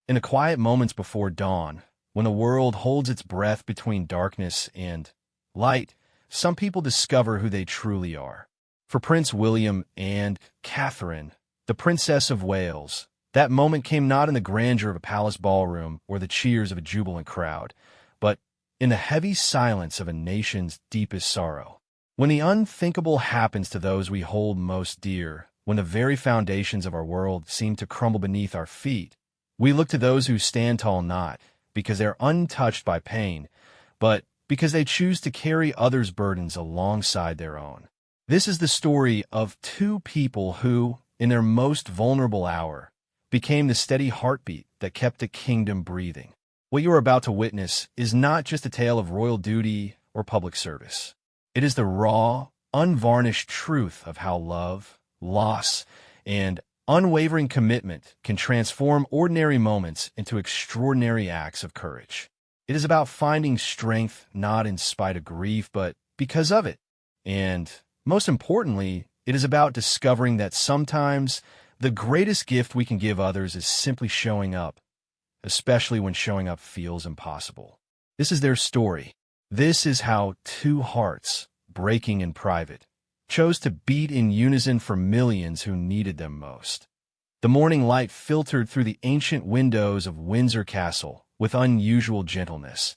In the quiet moments before dawn, when the world holds its breath between darkness and light, some people discover who they truly are. For Prince William and Catherine, the Princess of Wales, that moment came not in the grandeur of a palace ballroom or the cheers of a jubilant crowd, but in the heavy silence of a nation's deepest sorrow. When the unthinkable happens to those we hold most dear, when the very foundations of our world seem to crumble beneath our feet, we look to those who stand tall not because they're untouched by pain, but because they choose to carry others' burdens alongside their own. This is the story of two people who, in their most vulnerable hour, became the steady heartbeat that kept the kingdom breathing. What you are about to witness is not just a tale of royal duty or public service. It is the raw, unvarnished truth of how love, loss, and unwavering commitment can transform ordinary moments into extraordinary acts of courage. It is about finding strength not in spite of grief, but because of it. And most importantly, it is about discovering that sometimes the greatest gift we can give others is simply showing up, especially when showing up feels impossible. This is their story. This is how two hearts, breaking in private, chose to beat in unison for millions who needed them most. The morning light filtered through the ancient windows of Windsor Castle with unusual gentleness,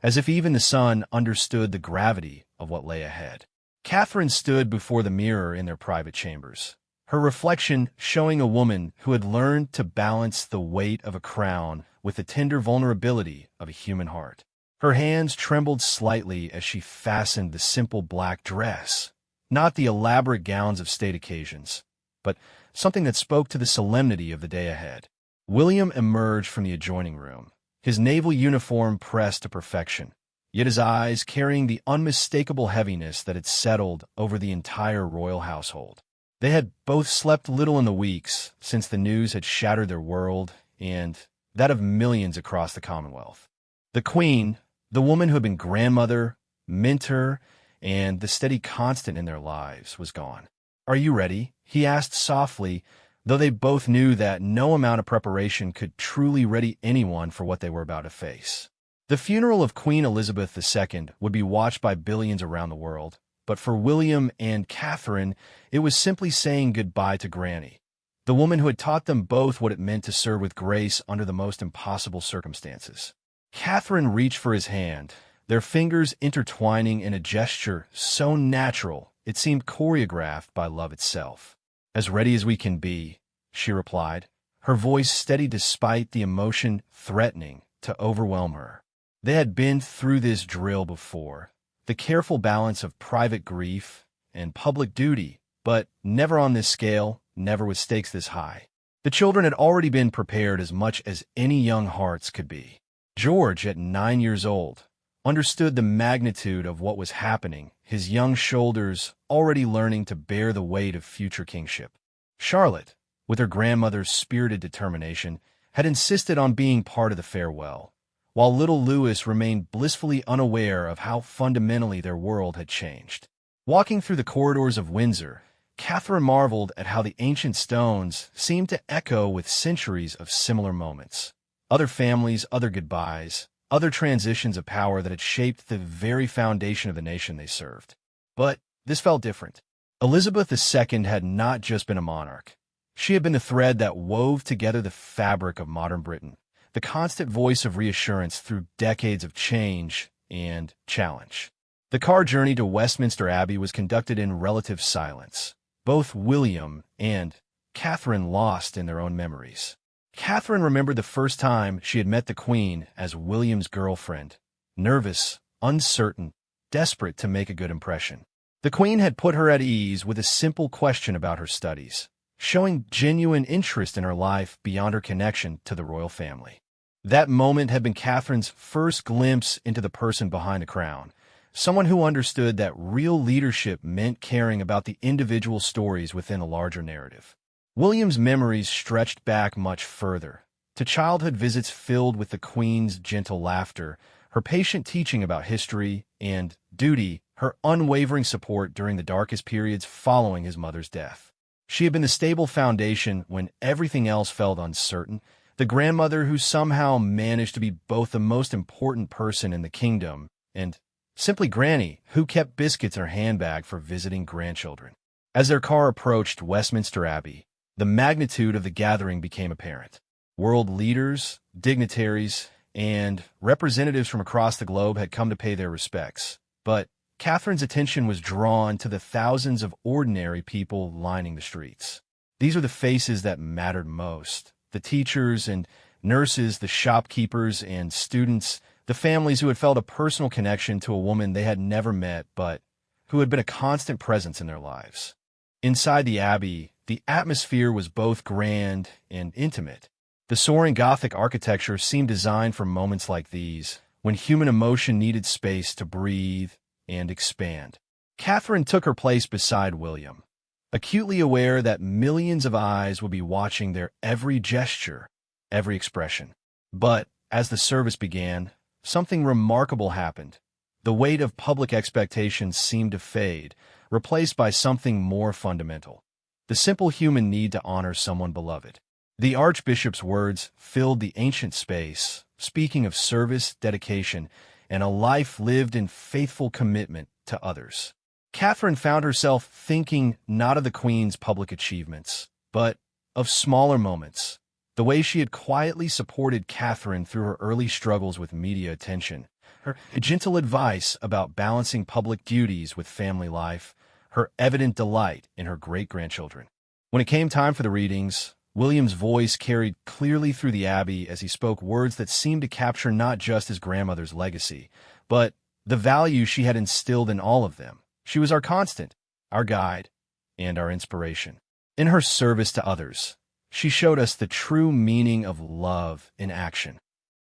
as if even the sun understood the gravity of what lay ahead. Catherine stood before the mirror in their private chambers, her reflection showing a woman who had learned to balance the weight of a crown with the tender vulnerability of a human heart. Her hands trembled slightly as she fastened the simple black dress, not the elaborate gowns of state occasions, but something that spoke to the solemnity of the day ahead. William emerged from the adjoining room, his naval uniform pressed to perfection, yet his eyes carrying the unmistakable heaviness that had settled over the entire royal household. They had both slept little in the weeks since the news had shattered their world and that of millions across the Commonwealth. The Queen, the woman who had been grandmother, mentor, and the steady constant in their lives, was gone. "Are you ready?" he asked softly, though they both knew that no amount of preparation could truly ready anyone for what they were about to face. The funeral of Queen Elizabeth II would be watched by billions around the world, but for William and Catherine, it was simply saying goodbye to Granny, the woman who had taught them both what it meant to serve with grace under the most impossible circumstances. Catherine reached for his hand, their fingers intertwining in a gesture so natural it seemed choreographed by love itself. "As ready as we can be," she replied, her voice steady despite the emotion threatening to overwhelm her. They had been through this drill before, the careful balance of private grief and public duty, but never on this scale, never with stakes this high. The children had already been prepared as much as any young hearts could be. George, at 9 years old, understood the magnitude of what was happening, his young shoulders already learning to bear the weight of future kingship. Charlotte, with her grandmother's spirited determination, had insisted on being part of the farewell, while little Louis remained blissfully unaware of how fundamentally their world had changed. Walking through the corridors of Windsor, Catherine marveled at how the ancient stones seemed to echo with centuries of similar moments. Other families, other goodbyes, other transitions of power that had shaped the very foundation of the nation they served. But this felt different. Elizabeth II had not just been a monarch. She had been the thread that wove together the fabric of modern Britain, the constant voice of reassurance through decades of change and challenge. The car journey to Westminster Abbey was conducted in relative silence, both William and Catherine lost in their own memories. Catherine remembered the first time she had met the Queen as William's girlfriend, nervous, uncertain, desperate to make a good impression. The Queen had put her at ease with a simple question about her studies, showing genuine interest in her life beyond her connection to the royal family. That moment had been Catherine's first glimpse into the person behind the crown, someone who understood that real leadership meant caring about the individual stories within a larger narrative. William's memories stretched back much further, to childhood visits filled with the Queen's gentle laughter, her patient teaching about history and duty, her unwavering support during the darkest periods following his mother's death. She had been the stable foundation when everything else felt uncertain, the grandmother who somehow managed to be both the most important person in the kingdom and simply Granny, who kept biscuits in her handbag for visiting grandchildren. As their car approached Westminster Abbey, the magnitude of the gathering became apparent. World leaders, dignitaries, and representatives from across the globe had come to pay their respects. But Catherine's attention was drawn to the thousands of ordinary people lining the streets. These were the faces that mattered most. The teachers and nurses, the shopkeepers and students, the families who had felt a personal connection to a woman they had never met but who had been a constant presence in their lives. Inside the Abbey, the atmosphere was both grand and intimate. The soaring Gothic architecture seemed designed for moments like these, when human emotion needed space to breathe and expand. Catherine took her place beside William, acutely aware that millions of eyes would be watching their every gesture, every expression. But as the service began, something remarkable happened. The weight of public expectations seemed to fade, replaced by something more fundamental: the simple human need to honor someone beloved. The Archbishop's words filled the ancient space, speaking of service, dedication, and a life lived in faithful commitment to others. Catherine found herself thinking not of the Queen's public achievements, but of smaller moments. The way she had quietly supported Catherine through her early struggles with media attention, her gentle advice about balancing public duties with family life, her evident delight in her great-grandchildren. When it came time for the readings, William's voice carried clearly through the Abbey as he spoke words that seemed to capture not just his grandmother's legacy, but the value she had instilled in all of them. She was our constant, our guide, and our inspiration. In her service to others, she showed us the true meaning of love in action.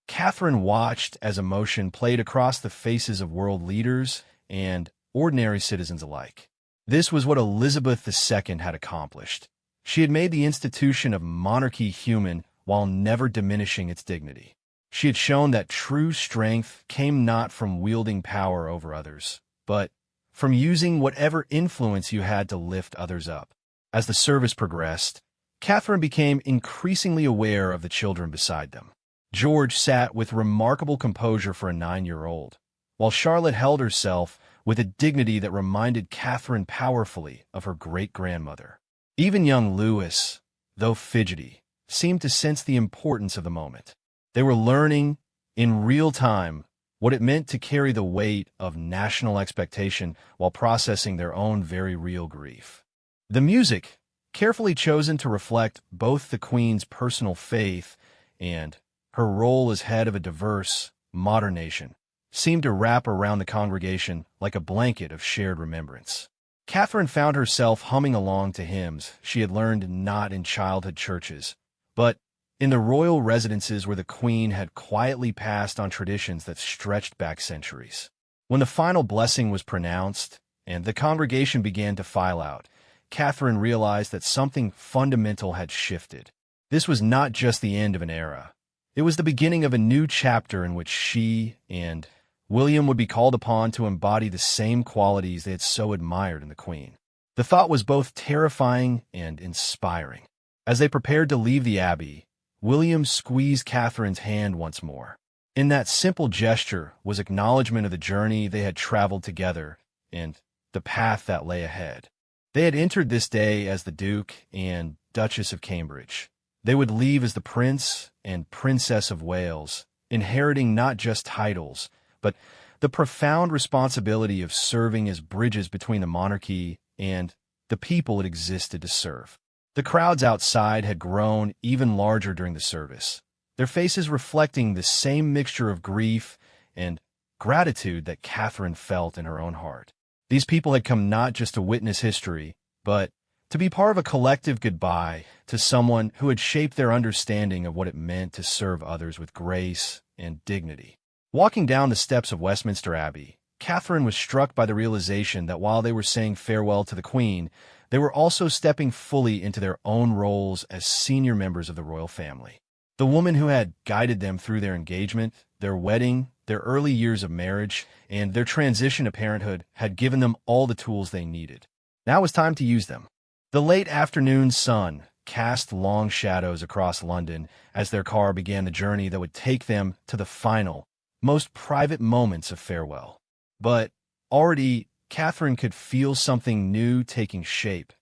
Catherine watched as emotion played across the faces of world leaders and ordinary citizens alike. This was what Elizabeth II had accomplished. She had made the institution of monarchy human while never diminishing its dignity. She had shown that true strength came not from wielding power over others, but from using whatever influence you had to lift others up. As the service progressed, Catherine became increasingly aware of the children beside them. George sat with remarkable composure for a 9-year-old, while Charlotte held herself with a dignity that reminded Catherine powerfully of her great-grandmother. Even young Louis, though fidgety, seemed to sense the importance of the moment. They were learning, in real time, what it meant to carry the weight of national expectation while processing their own very real grief. The music, carefully chosen to reflect both the Queen's personal faith and her role as head of a diverse, modern nation, seemed to wrap around the congregation like a blanket of shared remembrance. Catherine found herself humming along to hymns she had learned not in childhood churches, but in the royal residences where the Queen had quietly passed on traditions that stretched back centuries. When the final blessing was pronounced and the congregation began to file out, Catherine realized that something fundamental had shifted. This was not just the end of an era. It was the beginning of a new chapter in which she and William would be called upon to embody the same qualities they had so admired in the Queen. The thought was both terrifying and inspiring. As they prepared to leave the Abbey, William squeezed Catherine's hand once more. In that simple gesture was acknowledgement of the journey they had traveled together and the path that lay ahead. They had entered this day as the Duke and Duchess of Cambridge. They would leave as the Prince and Princess of Wales, inheriting not just titles, but the profound responsibility of serving as bridges between the monarchy and the people it existed to serve. The crowds outside had grown even larger during the service, their faces reflecting the same mixture of grief and gratitude that Catherine felt in her own heart. These people had come not just to witness history, but to be part of a collective goodbye to someone who had shaped their understanding of what it meant to serve others with grace and dignity. Walking down the steps of Westminster Abbey, Catherine was struck by the realization that while they were saying farewell to the Queen, they were also stepping fully into their own roles as senior members of the royal family. The woman who had guided them through their engagement, their wedding, their early years of marriage, and their transition to parenthood had given them all the tools they needed. Now it was time to use them. The late afternoon sun, cast long shadows across London as their car began the journey that would take them to the final, most private moments of farewell. But already, Catherine could feel something new taking shape,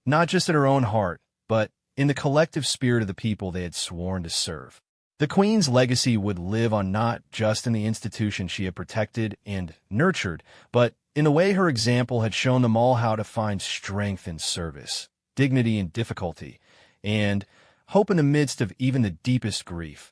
not just in her own heart, but in the collective spirit of the people they had sworn to serve. The Queen's legacy would live on not just in the institution she had protected and nurtured, but in the way her example had shown them all how to find strength in service, dignity in difficulty, and hope in the midst of even the deepest grief.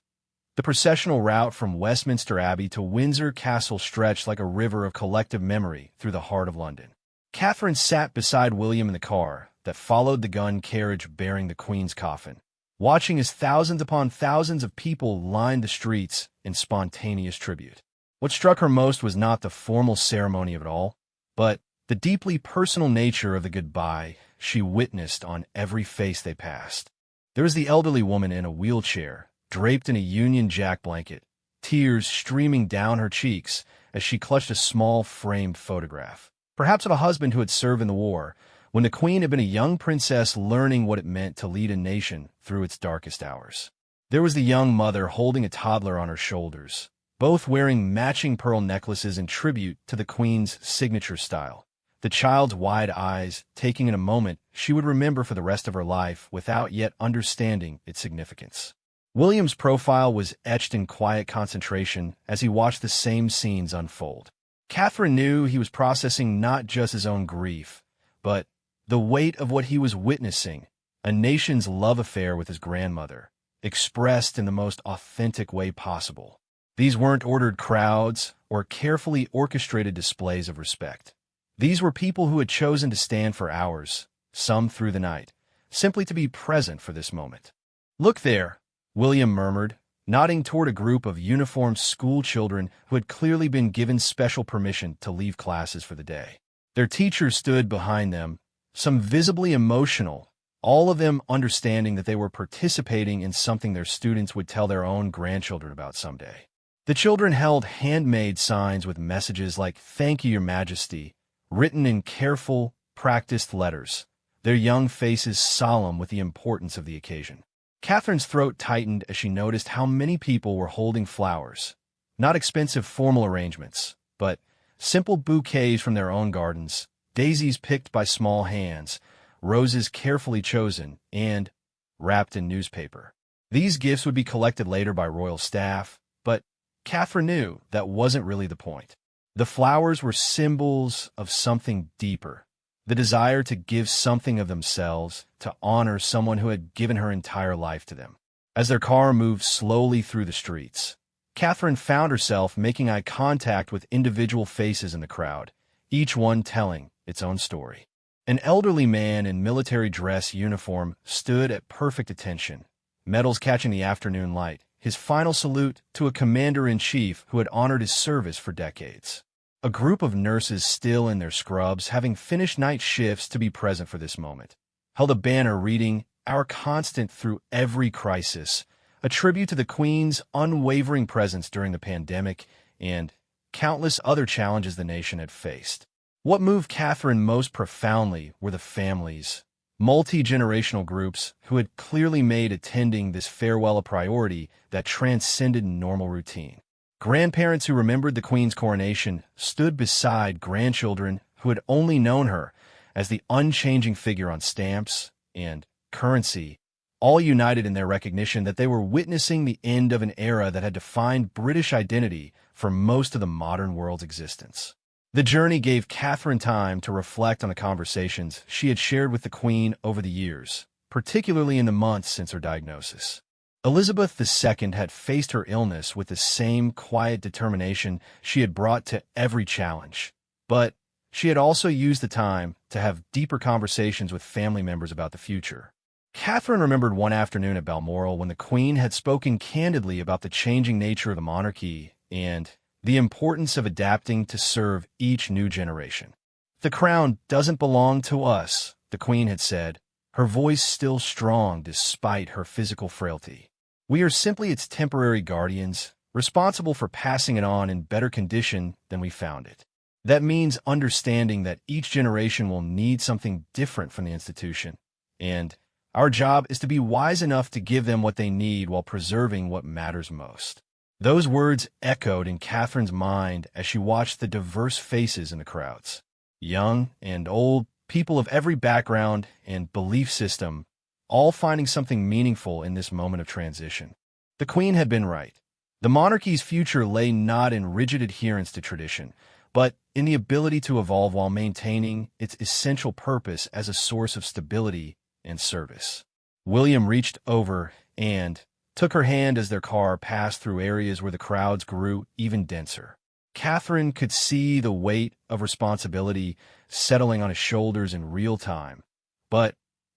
The processional route from Westminster Abbey to Windsor Castle stretched like a river of collective memory through the heart of London. Catherine sat beside William in the car that followed the gun carriage bearing the Queen's coffin, watching as thousands upon thousands of people lined the streets in spontaneous tribute. What struck her most was not the formal ceremony of it all, but the deeply personal nature of the goodbye she witnessed on every face they passed. There was the elderly woman in a wheelchair, draped in a Union Jack blanket, tears streaming down her cheeks as she clutched a small framed photograph, perhaps of a husband who had served in the war, when the Queen had been a young princess learning what it meant to lead a nation through its darkest hours. There was the young mother holding a toddler on her shoulders, both wearing matching pearl necklaces in tribute to the Queen's signature style. The child's wide eyes taking in a moment she would remember for the rest of her life without yet understanding its significance. William's profile was etched in quiet concentration as he watched the same scenes unfold. Catherine knew he was processing not just his own grief, but the weight of what he was witnessing, a nation's love affair with his grandmother, expressed in the most authentic way possible. These weren't ordered crowds or carefully orchestrated displays of respect. These were people who had chosen to stand for hours, some through the night, simply to be present for this moment. "Look there," William murmured, nodding toward a group of uniformed school children who had clearly been given special permission to leave classes for the day. Their teachers stood behind them, some visibly emotional, all of them understanding that they were participating in something their students would tell their own grandchildren about someday. The children held handmade signs with messages like "Thank you, Your Majesty," written in careful, practiced letters, their young faces solemn with the importance of the occasion. Catherine's throat tightened as she noticed how many people were holding flowers, not expensive formal arrangements, but simple bouquets from their own gardens, daisies picked by small hands, roses carefully chosen, and wrapped in newspaper. These gifts would be collected later by royal staff, but Catherine knew that wasn't really the point. The flowers were symbols of something deeper, the desire to give something of themselves to honor someone who had given her entire life to them. As their car moved slowly through the streets, Catherine found herself making eye contact with individual faces in the crowd, each one telling its own story. An elderly man in military dress uniform stood at perfect attention, medals catching the afternoon light, his final salute to a commander-in-chief who had honored his service for decades. A group of nurses still in their scrubs, having finished night shifts to be present for this moment, held a banner reading, "Our constant through every crisis," a tribute to the Queen's unwavering presence during the pandemic and countless other challenges the nation had faced. What moved Catherine most profoundly were the families, multi-generational groups who had clearly made attending this farewell a priority that transcended normal routine. Grandparents who remembered the Queen's coronation stood beside grandchildren who had only known her as the unchanging figure on stamps and currency, all united in their recognition that they were witnessing the end of an era that had defined British identity for most of the modern world's existence. The journey gave Catherine time to reflect on the conversations she had shared with the Queen over the years, particularly in the months since her diagnosis. Elizabeth II had faced her illness with the same quiet determination she had brought to every challenge, but she had also used the time to have deeper conversations with family members about the future. Catherine remembered one afternoon at Balmoral when the Queen had spoken candidly about the changing nature of the monarchy and the importance of adapting to serve each new generation. "The crown doesn't belong to us," the Queen had said, her voice still strong despite her physical frailty. "We are simply its temporary guardians, responsible for passing it on in better condition than we found it. That means understanding that each generation will need something different from the institution, and Our job is to be wise enough to give them what they need while preserving what matters most. Those words echoed in Catherine's mind as she watched the diverse faces in the crowds. Young and old, people of every background and belief system, all finding something meaningful in this moment of transition. The Queen had been right. The monarchy's future lay not in rigid adherence to tradition, but in the ability to evolve while maintaining its essential purpose as a source of stability and service. William reached over and took her hand as their car passed through areas where the crowds grew even denser. Catherine could see the weight of responsibility settling on his shoulders in real time, but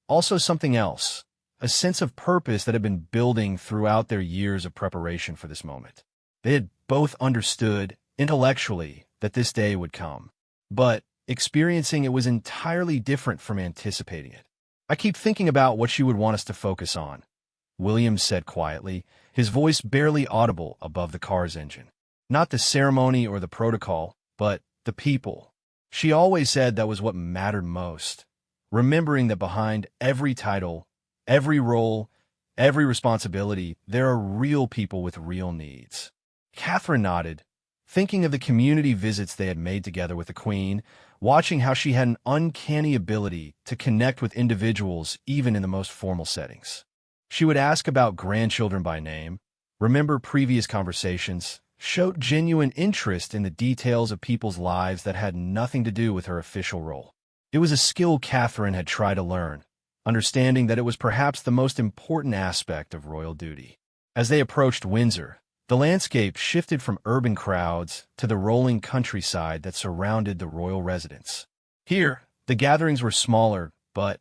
also something else, a sense of purpose that had been building throughout their years of preparation for this moment. They had both understood intellectually that this day would come, but experiencing it was entirely different from anticipating it. I keep thinking about what she would want us to focus on, William said quietly, his voice barely audible above the car's engine. Not the ceremony or the protocol, but the people. She always said that was what mattered most, remembering that behind every title, every role, every responsibility, there are real people with real needs. Catherine nodded, thinking of the community visits they had made together with the Queen, watching how she had an uncanny ability to connect with individuals even in the most formal settings. She would ask about grandchildren by name, remember previous conversations, showed genuine interest in the details of people's lives that had nothing to do with her official role. It was a skill Catherine had tried to learn, understanding that it was perhaps the most important aspect of royal duty. As they approached Windsor, the landscape shifted from urban crowds to the rolling countryside that surrounded the royal residence. Here, the gatherings were smaller, but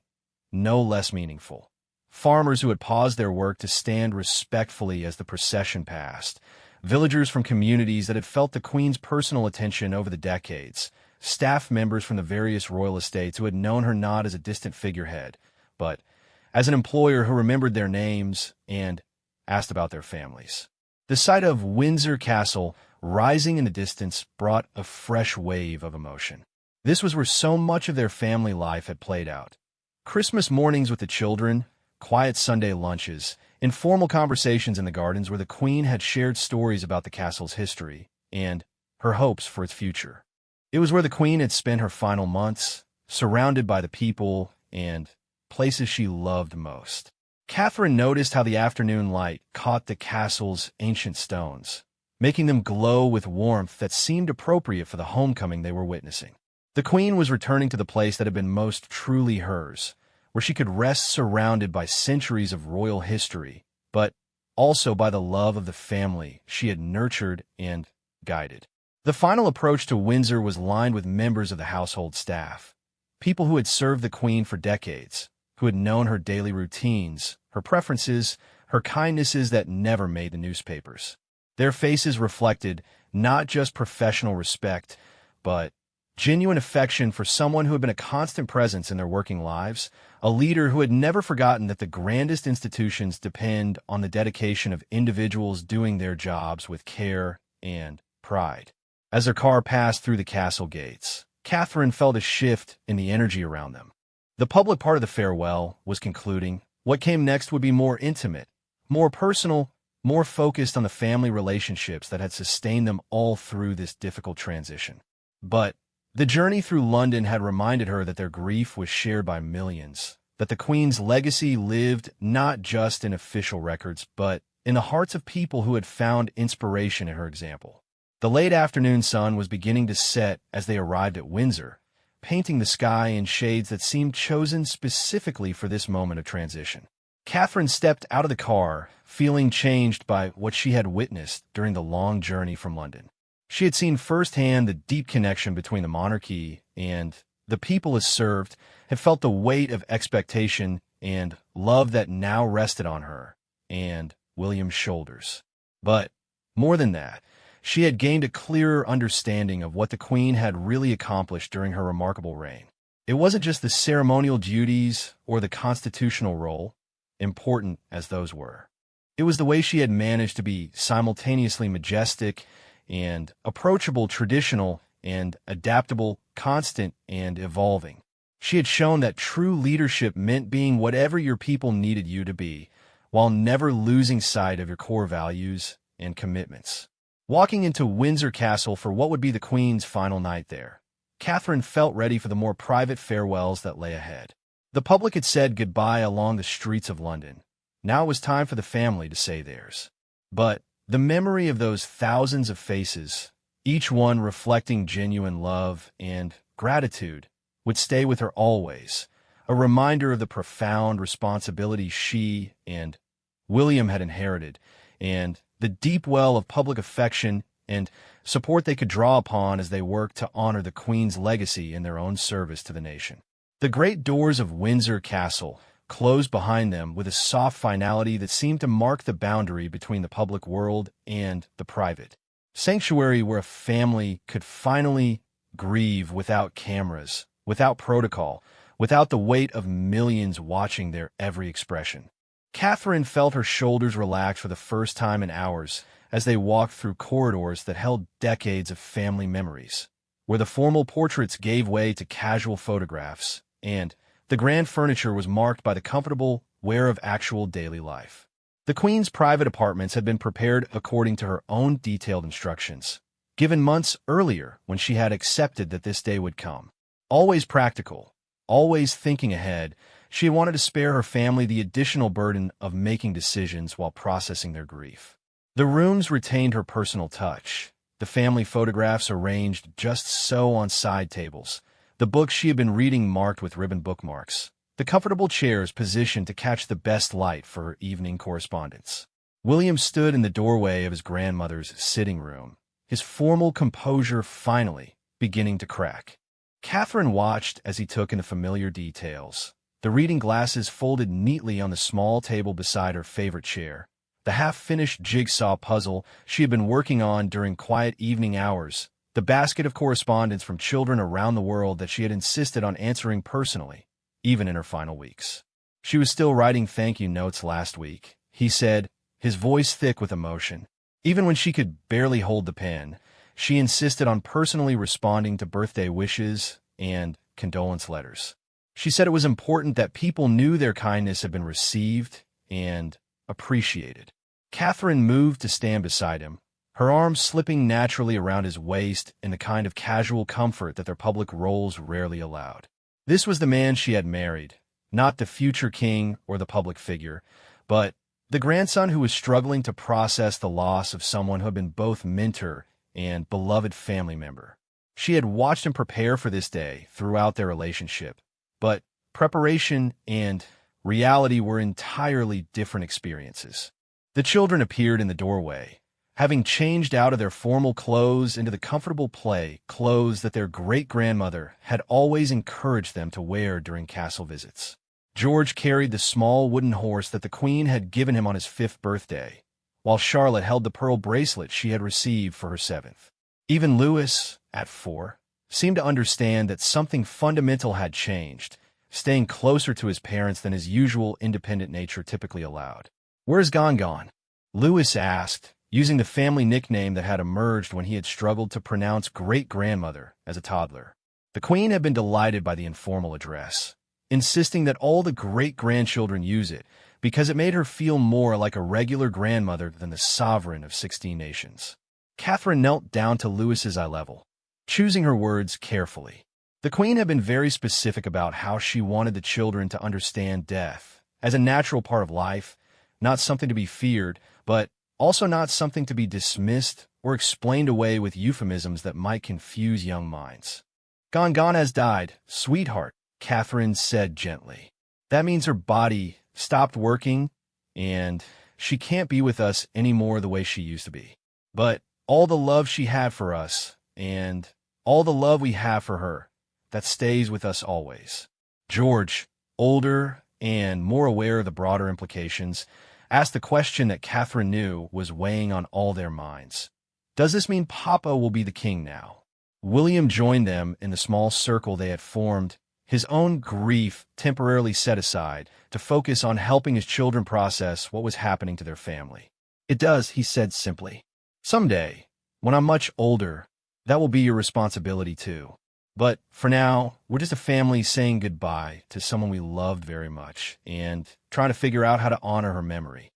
no less meaningful. Farmers who had paused their work to stand respectfully as the procession passed, villagers from communities that had felt the Queen's personal attention over the decades, staff members from the various royal estates who had known her not as a distant figurehead, but as an employer who remembered their names and asked about their families. The sight of Windsor Castle rising in the distance brought a fresh wave of emotion. This was where so much of their family life had played out. Christmas mornings with the children, quiet Sunday lunches, informal conversations in the gardens where the Queen had shared stories about the castle's history and her hopes for its future. It was where the Queen had spent her final months, surrounded by the people and places she loved most. Catherine noticed how the afternoon light caught the castle's ancient stones, making them glow with warmth that seemed appropriate for the homecoming they were witnessing. The Queen was returning to the place that had been most truly hers, where she could rest surrounded by centuries of royal history, but also by the love of the family she had nurtured and guided. The final approach to Windsor was lined with members of the household staff, people who had served the Queen for decades, who had known her daily routines, her preferences, her kindnesses that never made the newspapers. Their faces reflected not just professional respect, but genuine affection for someone who had been a constant presence in their working lives, a leader who had never forgotten that the grandest institutions depend on the dedication of individuals doing their jobs with care and pride. As their car passed through the castle gates, Catherine felt a shift in the energy around them. The public part of the farewell was concluding. What came next would be more intimate, more personal, more focused on the family relationships that had sustained them all through this difficult transition. But the journey through London had reminded her that their grief was shared by millions, that the Queen's legacy lived not just in official records, but in the hearts of people who had found inspiration in her example. The late afternoon sun was beginning to set as they arrived at Windsor, painting the sky in shades that seemed chosen specifically for this moment of transition. Catherine stepped out of the car, feeling changed by what she had witnessed during the long journey from London. She had seen firsthand the deep connection between the monarchy and the people it served, had felt the weight of expectation and love that now rested on her and William's shoulders. But more than that, she had gained a clearer understanding of what the Queen had really accomplished during her remarkable reign. It wasn't just the ceremonial duties or the constitutional role, important as those were. It was the way she had managed to be simultaneously majestic and approachable, traditional and adaptable, constant and evolving. She had shown that true leadership meant being whatever your people needed you to be, while never losing sight of your core values and commitments. Walking into Windsor Castle for what would be the Queen's final night there, Catherine felt ready for the more private farewells that lay ahead. The public had said goodbye along the streets of London. Now it was time for the family to say theirs. But the memory of those thousands of faces, each one reflecting genuine love and gratitude, would stay with her always, a reminder of the profound responsibility she and William had inherited, and the deep well of public affection and support they could draw upon as they worked to honor the Queen's legacy in their own service to the nation. The great doors of Windsor Castle closed behind them with a soft finality that seemed to mark the boundary between the public world and the private sanctuary, where a family could finally grieve without cameras, without protocol, without the weight of millions watching their every expression. Catherine felt her shoulders relax for the first time in hours as they walked through corridors that held decades of family memories, where the formal portraits gave way to casual photographs, and the grand furniture was marked by the comfortable wear of actual daily life. The Queen's private apartments had been prepared according to her own detailed instructions, given months earlier when she had accepted that this day would come. Always practical, always thinking ahead, she wanted to spare her family the additional burden of making decisions while processing their grief. The rooms retained her personal touch, the family photographs arranged just so on side tables, the books she had been reading marked with ribbon bookmarks, the comfortable chairs positioned to catch the best light for her evening correspondence. William stood in the doorway of his grandmother's sitting room, his formal composure finally beginning to crack. Catherine watched as he took in the familiar details, the reading glasses folded neatly on the small table beside her favorite chair, the half-finished jigsaw puzzle she had been working on during quiet evening hours, the basket of correspondence from children around the world that she had insisted on answering personally, even in her final weeks. She was still writing thank you notes last week, he said, his voice thick with emotion. Even when she could barely hold the pen, she insisted on personally responding to birthday wishes and condolence letters. She said it was important that people knew their kindness had been received and appreciated. Catherine moved to stand beside him, her arms slipping naturally around his waist in the kind of casual comfort that their public roles rarely allowed. This was the man she had married, not the future king or the public figure, but the grandson who was struggling to process the loss of someone who had been both mentor and beloved family member. She had watched him prepare for this day throughout their relationship, but preparation and reality were entirely different experiences. The children appeared in the doorway, having changed out of their formal clothes into the comfortable play clothes that their great-grandmother had always encouraged them to wear during castle visits. George carried the small wooden horse that the Queen had given him on his 5th birthday, while Charlotte held the pearl bracelet she had received for her 7th. Even Louis, at 4, seemed to understand that something fundamental had changed, staying closer to his parents than his usual independent nature typically allowed. "Where's Gone?" Louis asked, using the family nickname that had emerged when he had struggled to pronounce great-grandmother as a toddler. The Queen had been delighted by the informal address, insisting that all the great-grandchildren use it because it made her feel more like a regular grandmother than the sovereign of 16 nations. Catherine knelt down to Louis's eye level, choosing her words carefully. The Queen had been very specific about how she wanted the children to understand death as a natural part of life, not something to be feared, but also not something to be dismissed or explained away with euphemisms that might confuse young minds. Gone has died, sweetheart," Catherine said gently. "That means her body stopped working, and she can't be with us anymore the way she used to be. But all the love she had for us, and all the love we have for her, that stays with us always." George, older and more aware of the broader implications, asked the question that Catherine knew was weighing on all their minds. "Does this mean Papa will be the king now?" William joined them in the small circle they had formed, his own grief temporarily set aside to focus on helping his children process what was happening to their family. "It does," he said simply. "Someday, when I'm much older, that will be your responsibility too." But for now, we're just a family saying goodbye to someone we loved very much and trying to figure out how to honor her memory.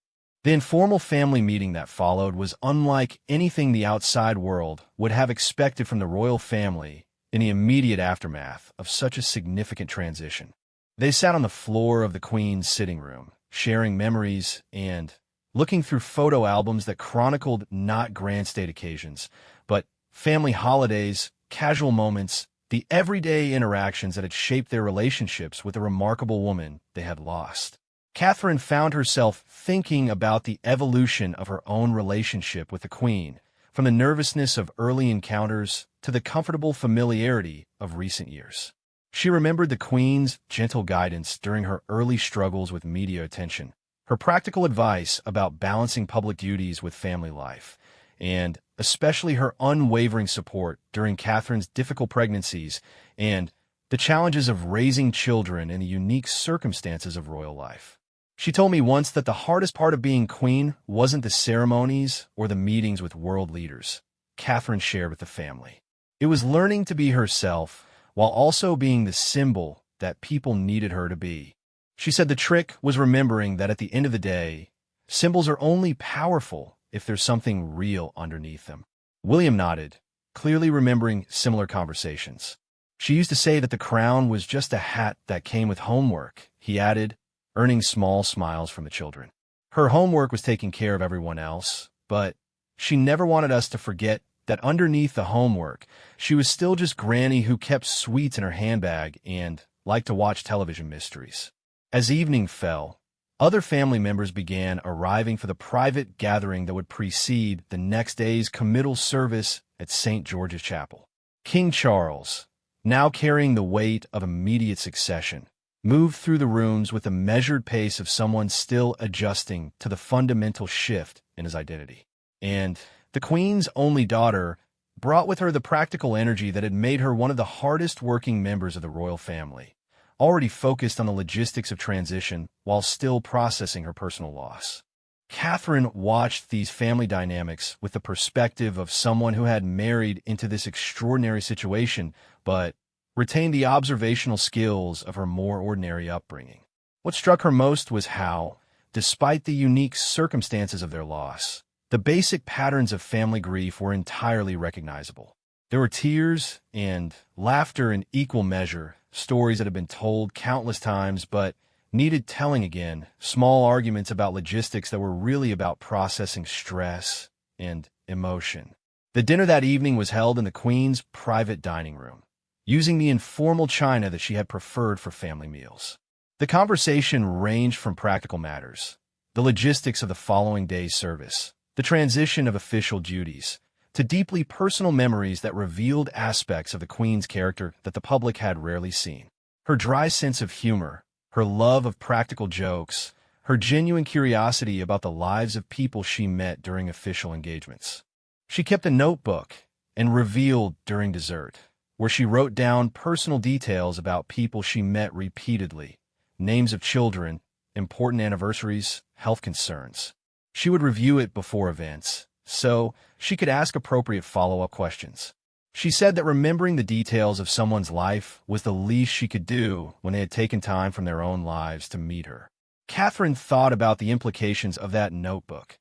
The informal family meeting that followed was unlike anything the outside world would have expected from the royal family in the immediate aftermath of such a significant transition. They sat on the floor of the Queen's sitting room, sharing memories and looking through photo albums that chronicled not grand state occasions, but family holidays, casual moments, the everyday interactions that had shaped their relationships with the remarkable woman they had lost. Catherine found herself thinking about the evolution of her own relationship with the Queen, from the nervousness of early encounters to the comfortable familiarity of recent years. She remembered the Queen's gentle guidance during her early struggles with media attention, her practical advice about balancing public duties with family life, and especially her unwavering support during Catherine's difficult pregnancies and the challenges of raising children in the unique circumstances of royal life. She told me once that the hardest part of being queen wasn't the ceremonies or the meetings with world leaders, Catherine shared with the family. It was learning to be herself while also being the symbol that people needed her to be. She said the trick was remembering that at the end of the day, symbols are only powerful if there's something real underneath them. William nodded, clearly remembering similar conversations. She used to say that the crown was just a hat that came with homework, he added, earning small smiles from the children. Her homework was taking care of everyone else, but she never wanted us to forget that underneath the homework, she was still just Granny who kept sweets in her handbag and liked to watch television mysteries. As evening fell, other family members began arriving for the private gathering that would precede the next day's committal service at St. George's Chapel. King Charles, now carrying the weight of immediate succession, moved through the rooms with the measured pace of someone still adjusting to the fundamental shift in his identity. And the Queen's only daughter brought with her the practical energy that had made her one of the hardest working members of the royal family, already focused on the logistics of transition while still processing her personal loss. Catherine watched these family dynamics with the perspective of someone who had married into this extraordinary situation, but retained the observational skills of her more ordinary upbringing. What struck her most was how, despite the unique circumstances of their loss, the basic patterns of family grief were entirely recognizable. There were tears and laughter in equal measure, stories that had been told countless times but needed telling again, small arguments about logistics that were really about processing stress and emotion. The dinner that evening was held in the Queen's private dining room, using the informal china that she had preferred for family meals. The conversation ranged from practical matters, the logistics of the following day's service, the transition of official duties, to deeply personal memories that revealed aspects of the Queen's character that the public had rarely seen. Her dry sense of humor, her love of practical jokes, her genuine curiosity about the lives of people she met during official engagements. She kept a notebook and revealed during dessert, where she wrote down personal details about people she met repeatedly, names of children, important anniversaries, health concerns. She would review it before events, so she could ask appropriate follow-up questions. She said that remembering the details of someone's life was the least she could do when they had taken time from their own lives to meet her. Catherine thought about the implications of that notebook.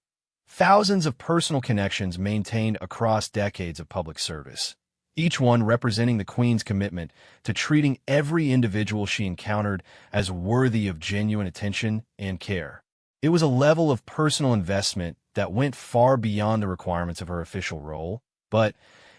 Thousands of personal connections maintained across decades of public service, each one representing the Queen's commitment to treating every individual she encountered as worthy of genuine attention and care. It was a level of personal investment that went far beyond the requirements of her official role, but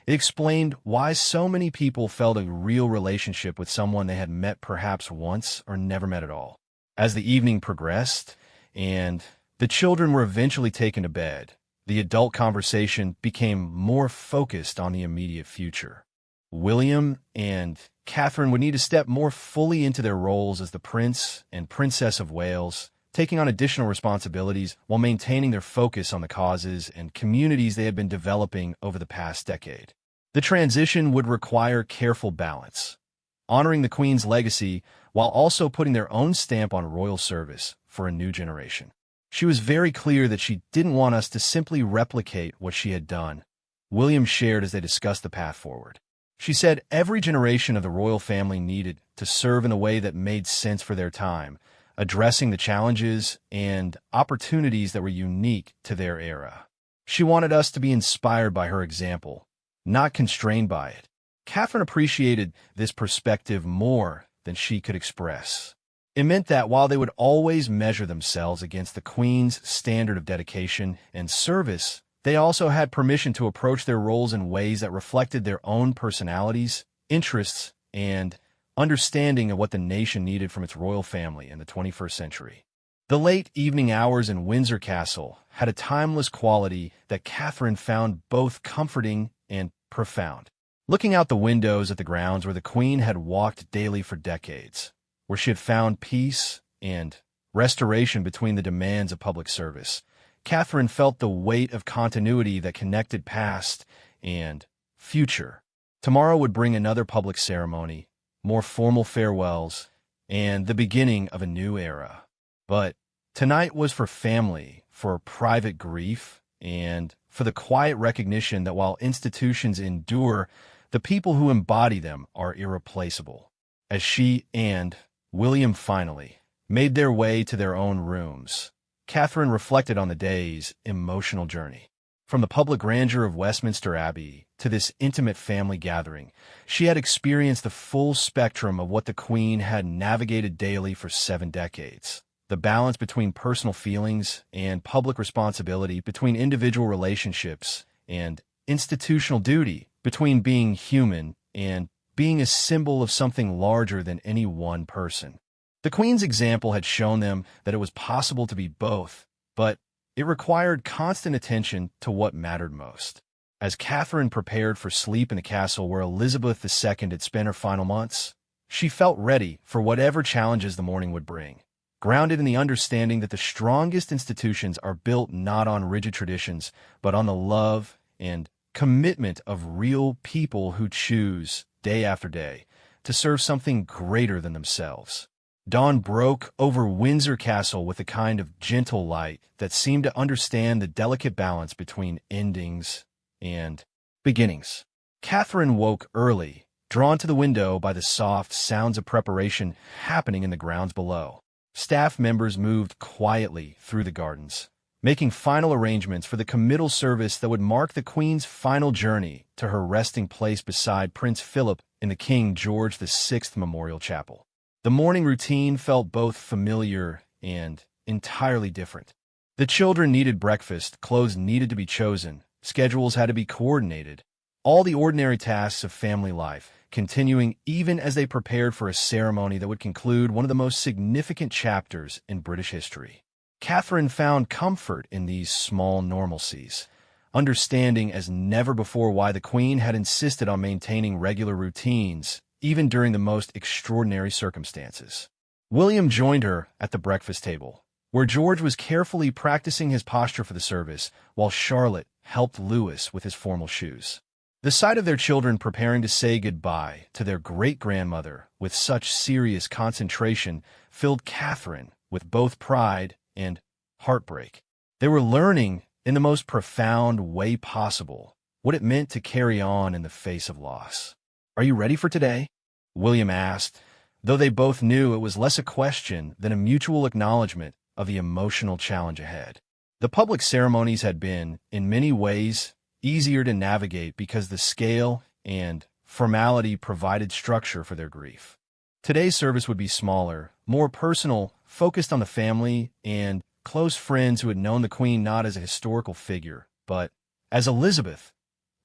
it explained why so many people felt a real relationship with someone they had met perhaps once or never met at all. As the evening progressed, and the children were eventually taken to bed, the adult conversation became more focused on the immediate future. William and Catherine would need to step more fully into their roles as the Prince and Princess of Wales, taking on additional responsibilities while maintaining their focus on the causes and communities they had been developing over the past decade. The transition would require careful balance, honoring the Queen's legacy while also putting their own stamp on royal service for a new generation. She was very clear that she didn't want us to simply replicate what she had done, William shared as they discussed the path forward. She said every generation of the royal family needed to serve in a way that made sense for their time, addressing the challenges and opportunities that were unique to their era. She wanted us to be inspired by her example, not constrained by it. Catherine appreciated this perspective more than she could express. It meant that while they would always measure themselves against the Queen's standard of dedication and service, they also had permission to approach their roles in ways that reflected their own personalities, interests, and understanding of what the nation needed from its royal family in the 21st century. The late evening hours in Windsor Castle had a timeless quality that Catherine found both comforting and profound. Looking out the windows at the grounds where the Queen had walked daily for decades, where she had found peace and restoration between the demands of public service, Catherine felt the weight of continuity that connected past and future. Tomorrow would bring another public ceremony, more formal farewells, and the beginning of a new era. But tonight was for family, for private grief, and for the quiet recognition that while institutions endure, the people who embody them are irreplaceable. As she and William finally made their way to their own rooms, Catherine reflected on the day's emotional journey. From the public grandeur of Westminster Abbey to this intimate family gathering, she had experienced the full spectrum of what the Queen had navigated daily for 7 decades. The balance between personal feelings and public responsibility, between individual relationships and institutional duty, between being human and being a symbol of something larger than any one person. The Queen's example had shown them that it was possible to be both, but it required constant attention to what mattered most. As Catherine prepared for sleep in the castle where Elizabeth II had spent her final months, she felt ready for whatever challenges the morning would bring, grounded in the understanding that the strongest institutions are built not on rigid traditions, but on the love and commitment of real people who choose, day after day, to serve something greater than themselves. Dawn broke over Windsor Castle with a kind of gentle light that seemed to understand the delicate balance between endings and beginnings. Catherine woke early, drawn to the window by the soft sounds of preparation happening in the grounds below. Staff members moved quietly through the gardens, making final arrangements for the committal service that would mark the Queen's final journey to her resting place beside Prince Philip in the King George VI Memorial Chapel. The morning routine felt both familiar and entirely different. The children needed breakfast, clothes needed to be chosen, schedules had to be coordinated. All the ordinary tasks of family life, continuing even as they prepared for a ceremony that would conclude one of the most significant chapters in British history. Catherine found comfort in these small normalcies, understanding as never before why the Queen had insisted on maintaining regular routines, even during the most extraordinary circumstances. William joined her at the breakfast table, where George was carefully practicing his posture for the service, while Charlotte helped Louis with his formal shoes. The sight of their children preparing to say goodbye to their great-grandmother with such serious concentration filled Catherine with both pride and heartbreak. They were learning, in the most profound way possible, what it meant to carry on in the face of loss. "Are you ready for today?" William asked, though they both knew it was less a question than a mutual acknowledgement of the emotional challenge ahead. The public ceremonies had been, in many ways, easier to navigate because the scale and formality provided structure for their grief. Today's service would be smaller, more personal, focused on the family and close friends who had known the Queen not as a historical figure, but as Elizabeth,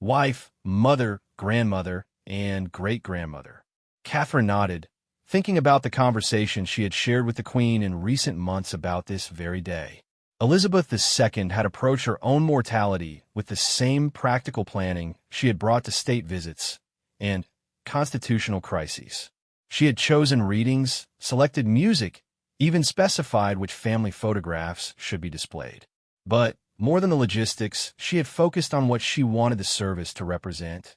wife, mother, grandmother, and great-grandmother. Catherine nodded, thinking about the conversation she had shared with the Queen in recent months about this very day. Elizabeth II had approached her own mortality with the same practical planning she had brought to state visits and constitutional crises. She had chosen readings, selected music, even specified which family photographs should be displayed. But more than the logistics, she had focused on what she wanted the service to represent.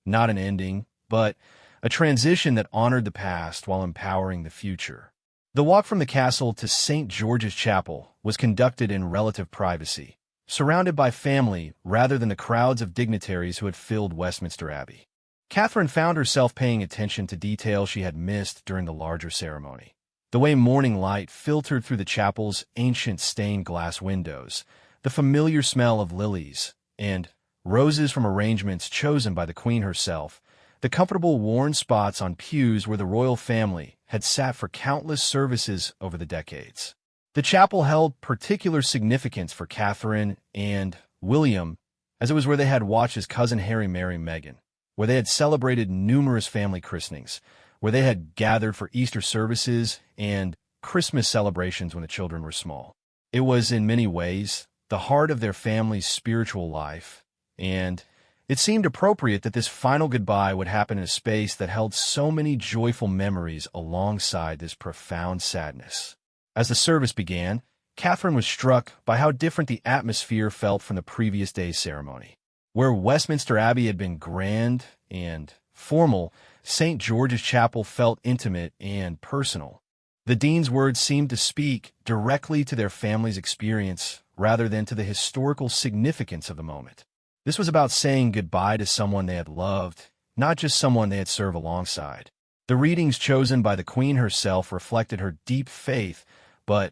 Not an ending, but a transition that honored the past while empowering the future. The walk from the castle to St. George's Chapel was conducted in relative privacy, surrounded by family rather than the crowds of dignitaries who had filled Westminster Abbey. Catherine found herself paying attention to details she had missed during the larger ceremony. The way morning light filtered through the chapel's ancient stained glass windows, the familiar smell of lilies and roses from arrangements chosen by the Queen herself, the comfortable worn spots on pews where the royal family had sat for countless services over the decades. The chapel held particular significance for Catherine and William, as it was where they had watched his cousin Harry marry Meghan, where they had celebrated numerous family christenings, where they had gathered for Easter services and Christmas celebrations when the children were small. It was, in many ways, the heart of their family's spiritual life, and it seemed appropriate that this final goodbye would happen in a space that held so many joyful memories alongside this profound sadness. As the service began, Catherine was struck by how different the atmosphere felt from the previous day's ceremony. Where Westminster Abbey had been grand and formal, St. George's Chapel felt intimate and personal. The dean's words seemed to speak directly to their family's experience rather than to the historical significance of the moment. This was about saying goodbye to someone they had loved, not just someone they had served alongside. The readings chosen by the Queen herself reflected her deep faith, but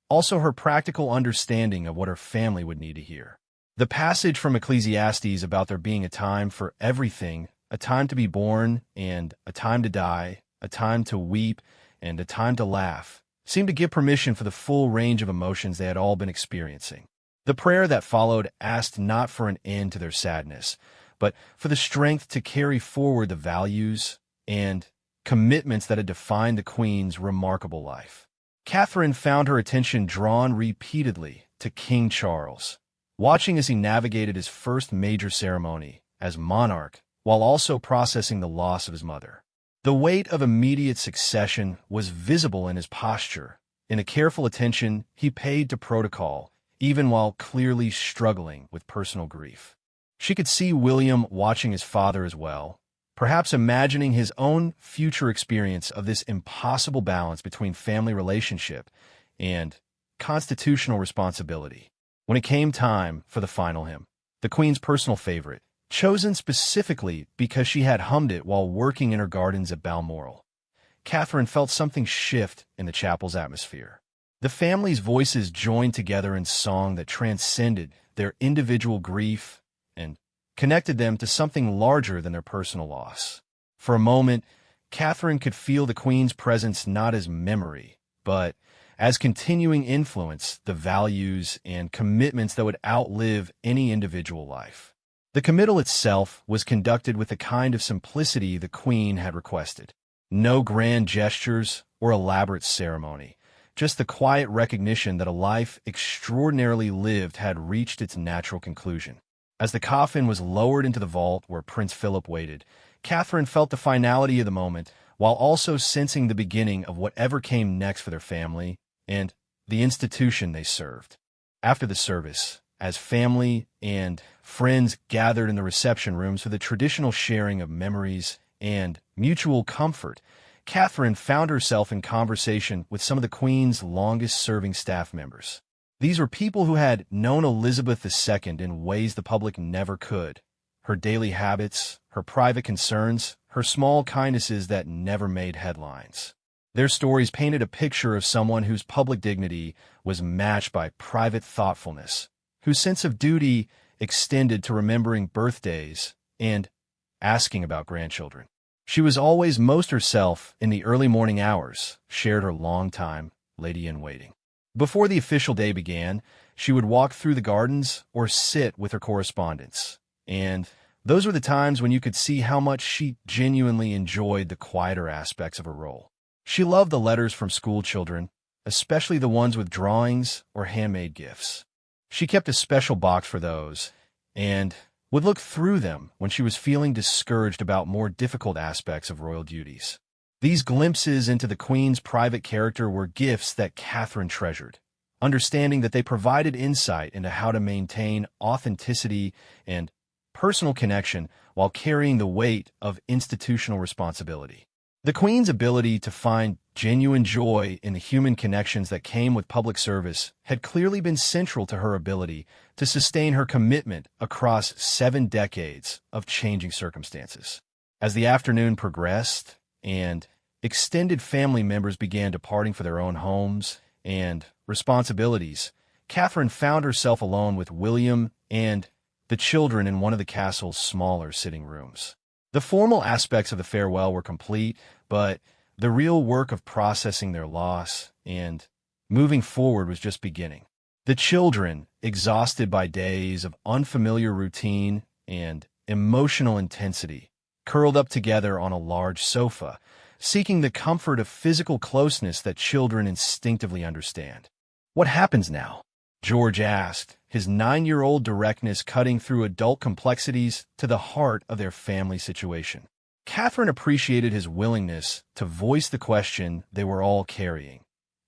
also her practical understanding of what her family would need to hear. The passage from Ecclesiastes about there being a time for everything, a time to be born and a time to die, a time to weep and a time to laugh, seemed to give permission for the full range of emotions they had all been experiencing. The prayer that followed asked not for an end to their sadness, but for the strength to carry forward the values and commitments that had defined the Queen's remarkable life. Catherine found her attention drawn repeatedly to King Charles, watching as he navigated his first major ceremony as monarch while also processing the loss of his mother. The weight of immediate succession was visible in his posture, in the careful attention he paid to protocol, even while clearly struggling with personal grief. She could see William watching his father as well, perhaps imagining his own future experience of this impossible balance between family relationship and constitutional responsibility. When it came time for the final hymn, the Queen's personal favorite, chosen specifically because she had hummed it while working in her gardens at Balmoral, Catherine felt something shift in the chapel's atmosphere. The family's voices joined together in song that transcended their individual grief and connected them to something larger than their personal loss. For a moment, Catherine could feel the Queen's presence not as memory, but as continuing influence, the values and commitments that would outlive any individual life. The committal itself was conducted with the kind of simplicity the Queen had requested. No grand gestures or elaborate ceremony, just the quiet recognition that a life extraordinarily lived had reached its natural conclusion. As the coffin was lowered into the vault where Prince Philip waited, Catherine felt the finality of the moment while also sensing the beginning of whatever came next for their family and the institution they served. After the service, as family and friends gathered in the reception rooms for the traditional sharing of memories and mutual comfort, Catherine found herself in conversation with some of the Queen's longest-serving staff members. These were people who had known Elizabeth II in ways the public never could. Her daily habits, her private concerns, her small kindnesses that never made headlines. Their stories painted a picture of someone whose public dignity was matched by private thoughtfulness, whose sense of duty extended to remembering birthdays and asking about grandchildren. She was always most herself in the early morning hours, shared her long-time lady-in-waiting. Before the official day began, she would walk through the gardens or sit with her correspondents, and those were the times when you could see how much she genuinely enjoyed the quieter aspects of her role. She loved the letters from school children, especially the ones with drawings or handmade gifts. She kept a special box for those, and would look through them when she was feeling discouraged about more difficult aspects of royal duties. These glimpses into the Queen's private character were gifts that Catherine treasured, understanding that they provided insight into how to maintain authenticity and personal connection while carrying the weight of institutional responsibility. The Queen's ability to find genuine joy in the human connections that came with public service had clearly been central to her ability to sustain her commitment across 7 decades of changing circumstances. As the afternoon progressed and extended family members began departing for their own homes and responsibilities, Catherine found herself alone with William and the children in one of the castle's smaller sitting rooms. The formal aspects of the farewell were complete, but the real work of processing their loss and moving forward was just beginning. The children, exhausted by days of unfamiliar routine and emotional intensity, curled up together on a large sofa, seeking the comfort of physical closeness that children instinctively understand. "What happens now?" George asked, his 9-year-old directness cutting through adult complexities to the heart of their family situation. Catherine appreciated his willingness to voice the question they were all carrying,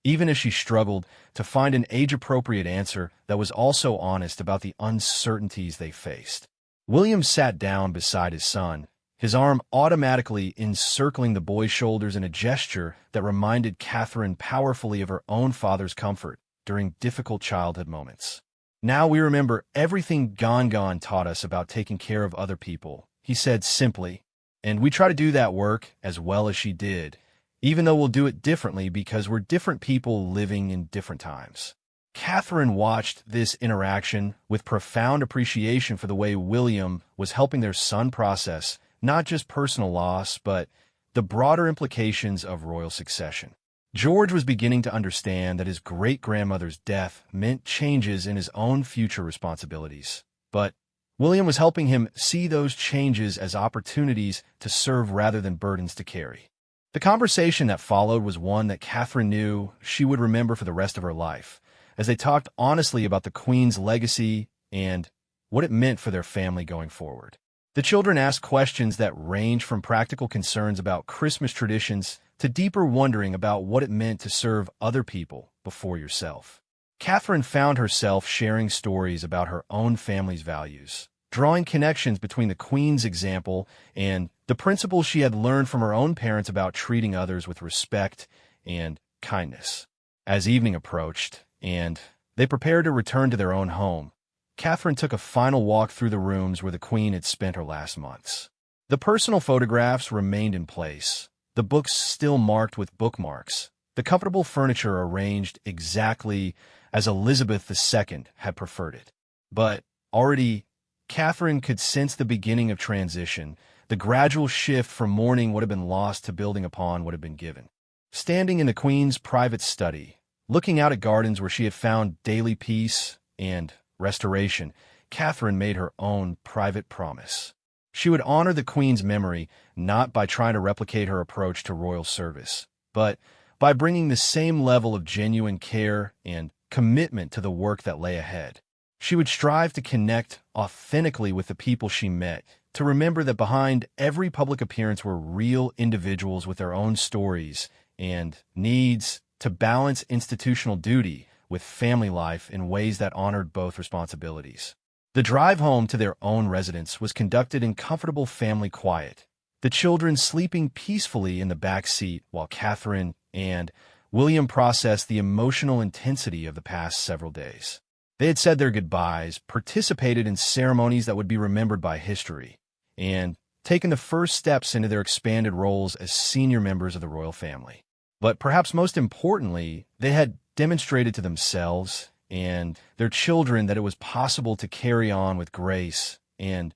even as she struggled to find an age-appropriate answer that was also honest about the uncertainties they faced. William sat down beside his son, his arm automatically encircling the boy's shoulders in a gesture that reminded Catherine powerfully of her own father's comfort during difficult childhood moments. "Now we remember everything Gongon taught us about taking care of other people," he said simply, "and we try to do that work as well as she did, even though we'll do it differently because we're different people living in different times." Catherine watched this interaction with profound appreciation for the way William was helping their son process not just personal loss, but the broader implications of royal succession. George was beginning to understand that his great-grandmother's death meant changes in his own future responsibilities, but William was helping him see those changes as opportunities to serve rather than burdens to carry. The conversation that followed was one that Catherine knew she would remember for the rest of her life, as they talked honestly about the Queen's legacy and what it meant for their family going forward. The children asked questions that ranged from practical concerns about Christmas traditions to deeper wondering about what it meant to serve other people before yourself. Catherine found herself sharing stories about her own family's values, drawing connections between the Queen's example and the principles she had learned from her own parents about treating others with respect and kindness. As evening approached, and they prepared to return to their own home, Catherine took a final walk through the rooms where the Queen had spent her last months. The personal photographs remained in place, the books still marked with bookmarks, the comfortable furniture arranged exactly as Elizabeth II had preferred it. But already, Catherine could sense the beginning of transition, the gradual shift from mourning what had been lost to building upon what had been given. Standing in the Queen's private study, looking out at gardens where she had found daily peace and restoration, Catherine made her own private promise. She would honor the Queen's memory not by trying to replicate her approach to royal service, but by bringing the same level of genuine care and commitment to the work that lay ahead. She would strive to connect authentically with the people she met, to remember that behind every public appearance were real individuals with their own stories and needs, to balance institutional duty with family life in ways that honored both responsibilities. The drive home to their own residence was conducted in comfortable family quiet, the children sleeping peacefully in the back seat while Catherine and William processed the emotional intensity of the past several days. They had said their goodbyes, participated in ceremonies that would be remembered by history, and taken the first steps into their expanded roles as senior members of the royal family. But perhaps most importantly, they had demonstrated to themselves and their children that it was possible to carry on with grace and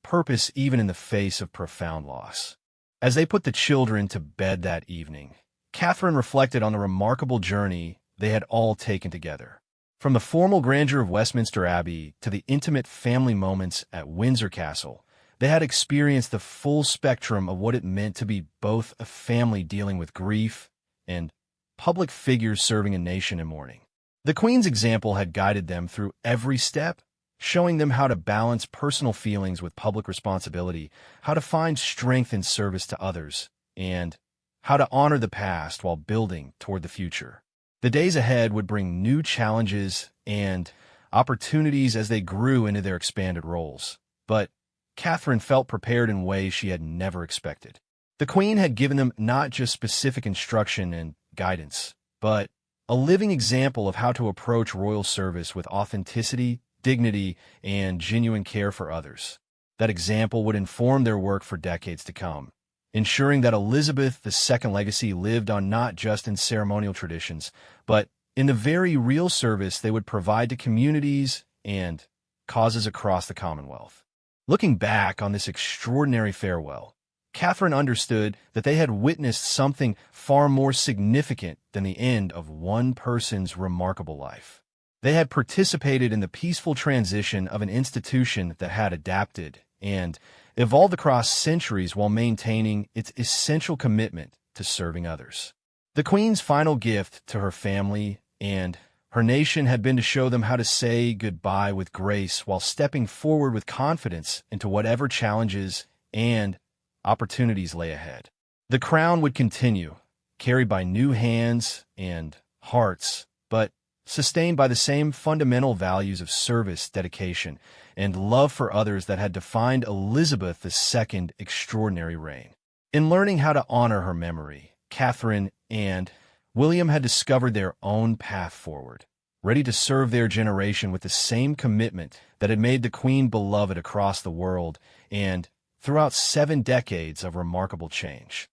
purpose even in the face of profound loss. As they put the children to bed that evening, Catherine reflected on the remarkable journey they had all taken together. From the formal grandeur of Westminster Abbey to the intimate family moments at Windsor Castle, they had experienced the full spectrum of what it meant to be both a family dealing with grief and public figures serving a nation in mourning. The Queen's example had guided them through every step, showing them how to balance personal feelings with public responsibility, how to find strength in service to others, and how to honor the past while building toward the future. The days ahead would bring new challenges and opportunities as they grew into their expanded roles, but Catherine felt prepared in ways she had never expected. The Queen had given them not just specific instruction and guidance, but a living example of how to approach royal service with authenticity, dignity, and genuine care for others. That example would inform their work for decades to come, ensuring that Elizabeth II's legacy lived on not just in ceremonial traditions, but in the very real service they would provide to communities and causes across the Commonwealth. Looking back on this extraordinary farewell, Catherine understood that they had witnessed something far more significant than the end of one person's remarkable life. They had participated in the peaceful transition of an institution that had adapted and evolved across centuries while maintaining its essential commitment to serving others. The Queen's final gift to her family and her nation had been to show them how to say goodbye with grace while stepping forward with confidence into whatever challenges and opportunities lay ahead. The crown would continue, carried by new hands and hearts, but sustained by the same fundamental values of service, dedication, and love for others that had defined Elizabeth II's extraordinary reign. In learning how to honor her memory, Catherine and William had discovered their own path forward, ready to serve their generation with the same commitment that had made the Queen beloved across the world and throughout 7 decades of remarkable change.